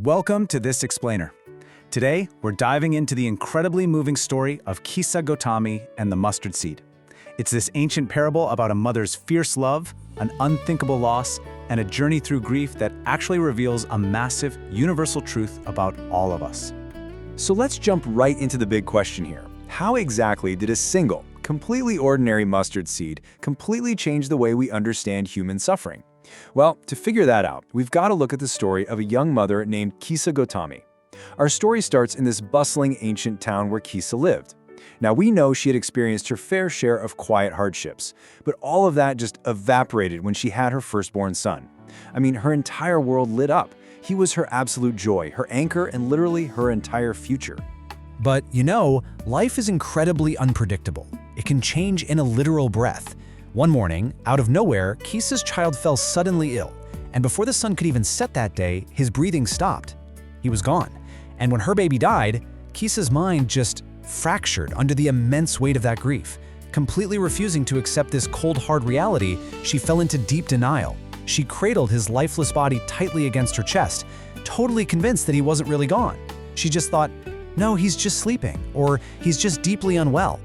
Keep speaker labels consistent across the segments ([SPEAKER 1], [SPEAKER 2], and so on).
[SPEAKER 1] Welcome to This Explainer. Today, we're diving into the incredibly moving story of Kisa Gotami and the mustard seed. It's this ancient parable about a mother's fierce love, an unthinkable loss, and a journey through grief that actually reveals a massive, universal truth about all of us.
[SPEAKER 2] So let's jump right into the big question here. How exactly did a single, completely ordinary mustard seed completely change the way we understand human suffering? Well, to figure that out, we've got to look at the story of a young mother named Kisa Gotami. Our story starts in this bustling ancient town where Kisa lived. Now, we know she had experienced her fair share of quiet hardships, but all of that just evaporated when she had her firstborn son. I mean, her entire world lit up. He was her absolute joy, her anchor, and literally her entire future.
[SPEAKER 3] But life is incredibly unpredictable. It can change in a literal breath. One morning, out of nowhere, Kisa's child fell suddenly ill, and before the sun could even set that day, his breathing stopped. He was gone. And when her baby died, Kisa's mind just fractured under the immense weight of that grief. Completely refusing to accept this cold, hard reality, she fell into deep denial. She cradled his lifeless body tightly against her chest, totally convinced that he wasn't really gone. She just thought, no, he's just sleeping, or he's just deeply unwell.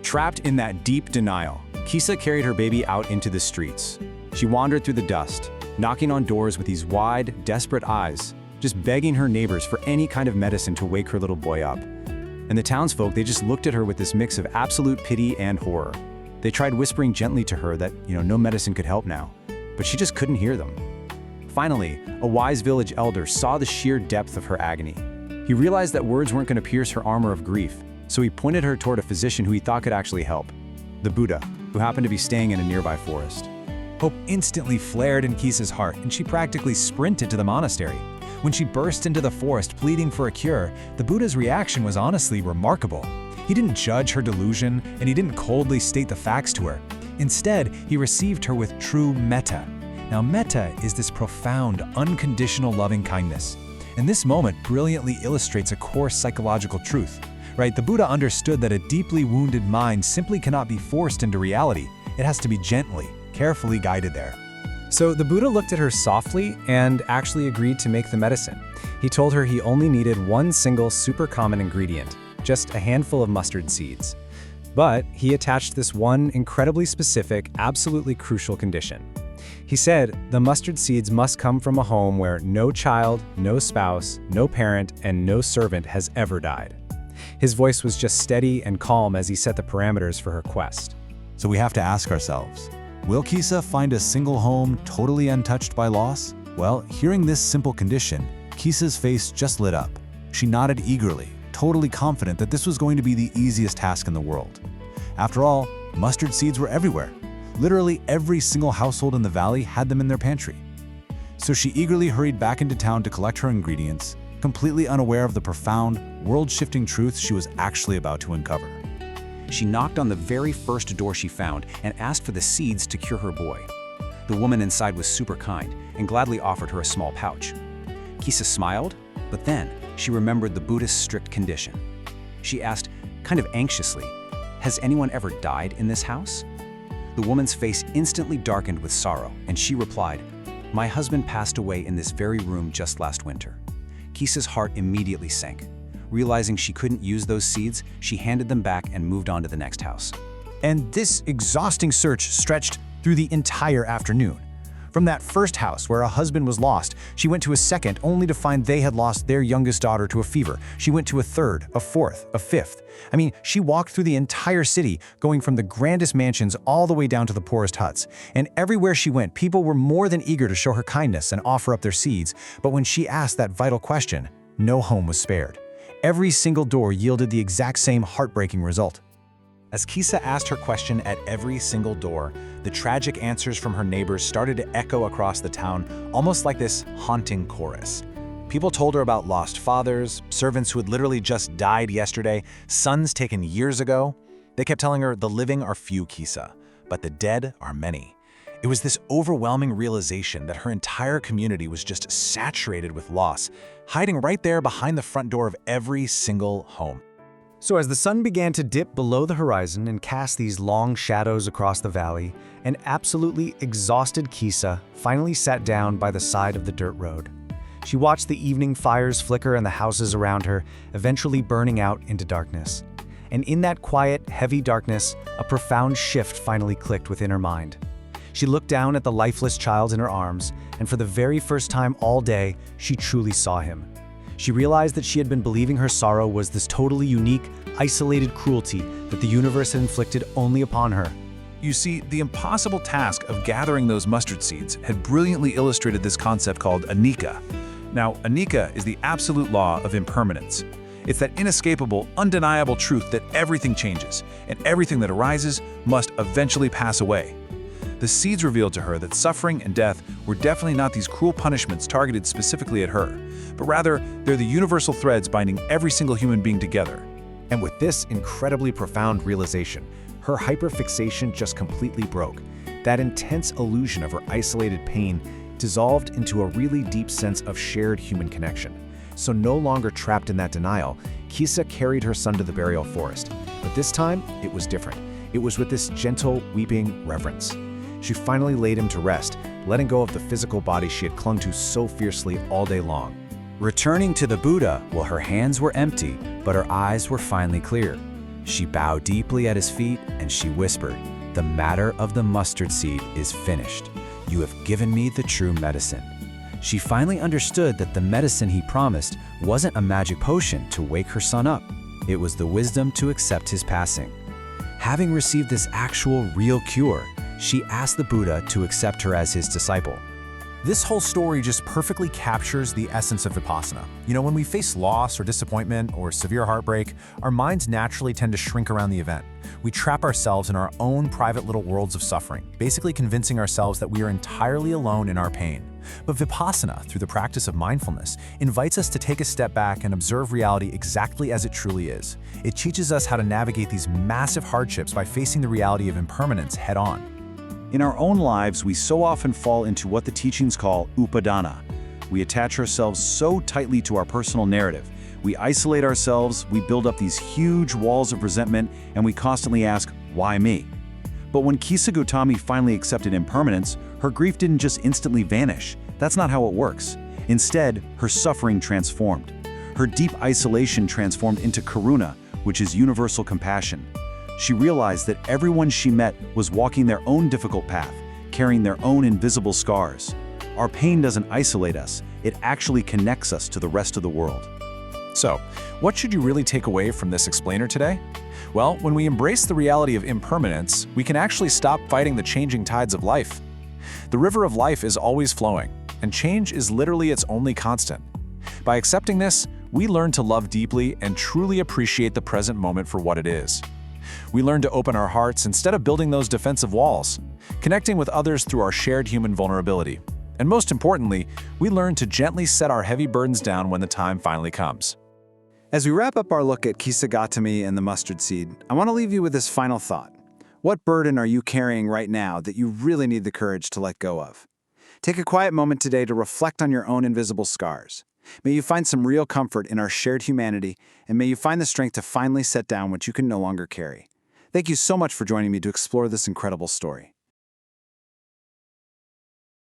[SPEAKER 1] Trapped in that deep denial, Kisa carried her baby out into the streets. She wandered through the dust, knocking on doors with these wide, desperate eyes, just begging her neighbors for any kind of medicine to wake her little boy up. And the townsfolk, they just looked at her with this mix of absolute pity and horror. They tried whispering gently to her that, no medicine could help now, but she just couldn't hear them. Finally, a wise village elder saw the sheer depth of her agony. He realized that words weren't going to pierce her armor of grief, so he pointed her toward a physician who he thought could actually help, the Buddha, who happened to be staying in a nearby forest.
[SPEAKER 4] Hope instantly flared in Kisa's heart, and she practically sprinted to the monastery. When she burst into the forest pleading for a cure, the Buddha's reaction was honestly remarkable. He didn't judge her delusion, and he didn't coldly state the facts to her. Instead, he received her with true metta. Now, metta is this profound, unconditional loving kindness. And this moment brilliantly illustrates a core psychological truth. Right? The Buddha understood that a deeply wounded mind simply cannot be forced into reality. It has to be gently, carefully guided there.
[SPEAKER 3] So the Buddha looked at her softly and actually agreed to make the medicine. He told her he only needed one single super common ingredient, just a handful of mustard seeds. But he attached this one incredibly specific, absolutely crucial condition. He said the mustard seeds must come from a home where no child, no spouse, no parent, and no servant has ever died. His voice was just steady and calm as he set the parameters for her quest.
[SPEAKER 4] So we have to ask ourselves, will Kisa find a single home totally untouched by loss? Well, hearing this simple condition, Kisa's face just lit up. She nodded eagerly, totally confident that this was going to be the easiest task in the world. After all, mustard seeds were everywhere. Literally every single household in the valley had them in their pantry. So she eagerly hurried back into town to collect her ingredients, completely unaware of the profound, world-shifting truths she was actually about to uncover.
[SPEAKER 1] She knocked on the very first door she found and asked for the seeds to cure her boy. The woman inside was super kind and gladly offered her a small pouch. Kisa smiled, but then she remembered the Buddhist's strict condition. She asked, kind of anxiously, "Has anyone ever died in this house?" The woman's face instantly darkened with sorrow, and she replied, "My husband passed away in this very room just last winter." Kisa's heart immediately sank. Realizing she couldn't use those seeds, she handed them back and moved on to the next house.
[SPEAKER 4] And this exhausting search stretched through the entire afternoon. From that first house where a husband was lost, she went to a second only to find they had lost their youngest daughter to a fever. She went to a third, a fourth, a fifth. She walked through the entire city, going from the grandest mansions all the way down to the poorest huts. And everywhere she went, people were more than eager to show her kindness and offer up their seeds. But when she asked that vital question, no home was spared. Every single door yielded the exact same heartbreaking result. As Kisa asked her question at every single door, the tragic answers from her neighbors started to echo across the town, almost like this haunting chorus. People told her about lost fathers, servants who had literally just died yesterday, sons taken years ago. They kept telling her the living are few, Kisa, but the dead are many. It was this overwhelming realization that her entire community was just saturated with loss, hiding right there behind the front door of every single home.
[SPEAKER 3] So as the sun began to dip below the horizon and cast these long shadows across the valley, an absolutely exhausted Kisa finally sat down by the side of the dirt road. She watched the evening fires flicker in the houses around her, eventually burning out into darkness. And in that quiet, heavy darkness, a profound shift finally clicked within her mind. She looked down at the lifeless child in her arms, and for the very first time all day, she truly saw him. She realized that she had been believing her sorrow was this totally unique, isolated cruelty that the universe had inflicted only upon her.
[SPEAKER 2] You see, the impossible task of gathering those mustard seeds had brilliantly illustrated this concept called Anicca. Now, Anicca is the absolute law of impermanence. It's that inescapable, undeniable truth that everything changes, and everything that arises must eventually pass away. The seeds revealed to her that suffering and death were definitely not these cruel punishments targeted specifically at her, but rather they're the universal threads binding every single human being together.
[SPEAKER 3] And with this incredibly profound realization, her hyperfixation just completely broke. That intense illusion of her isolated pain dissolved into a really deep sense of shared human connection. So no longer trapped in that denial, Kisa carried her son to the burial forest. But this time, it was different. It was with this gentle, weeping reverence. She finally laid him to rest, letting go of the physical body she had clung to so fiercely all day long.
[SPEAKER 1] Returning to the Buddha, well, her hands were empty, but her eyes were finally clear. She bowed deeply at his feet and she whispered, "The matter of the mustard seed is finished. You have given me the true medicine." She finally understood that the medicine he promised wasn't a magic potion to wake her son up. It was the wisdom to accept his passing. Having received this actual, real cure, she asked the Buddha to accept her as his disciple.
[SPEAKER 4] This whole story just perfectly captures the essence of Vipassana. When we face loss or disappointment or severe heartbreak, our minds naturally tend to shrink around the event. We trap ourselves in our own private little worlds of suffering, basically convincing ourselves that we are entirely alone in our pain. But Vipassana, through the practice of mindfulness, invites us to take a step back and observe reality exactly as it truly is. It teaches us how to navigate these massive hardships by facing the reality of impermanence head-on.
[SPEAKER 2] In our own lives, we so often fall into what the teachings call upadana. We attach ourselves so tightly to our personal narrative. We isolate ourselves, we build up these huge walls of resentment, and we constantly ask, why me? But when Kisa Gotami finally accepted impermanence, her grief didn't just instantly vanish. That's not how it works. Instead, her suffering transformed. Her deep isolation transformed into Karuna, which is universal compassion. She realized that everyone she met was walking their own difficult path, carrying their own invisible scars. Our pain doesn't isolate us, it actually connects us to the rest of the world.
[SPEAKER 4] So, what should you really take away from this explainer today? Well, when we embrace the reality of impermanence, we can actually stop fighting the changing tides of life. The river of life is always flowing, and change is literally its only constant. By accepting this, we learn to love deeply and truly appreciate the present moment for what it is. We learn to open our hearts instead of building those defensive walls, connecting with others through our shared human vulnerability. And most importantly, we learn to gently set our heavy burdens down when the time finally comes.
[SPEAKER 1] As we wrap up our look at Kisa Gotami and the mustard seed, I want to leave you with this final thought. What burden are you carrying right now that you really need the courage to let go of? Take a quiet moment today to reflect on your own invisible scars. May you find some real comfort in our shared humanity, and may you find the strength to finally set down what you can no longer carry. Thank you so much for joining me to explore this incredible story.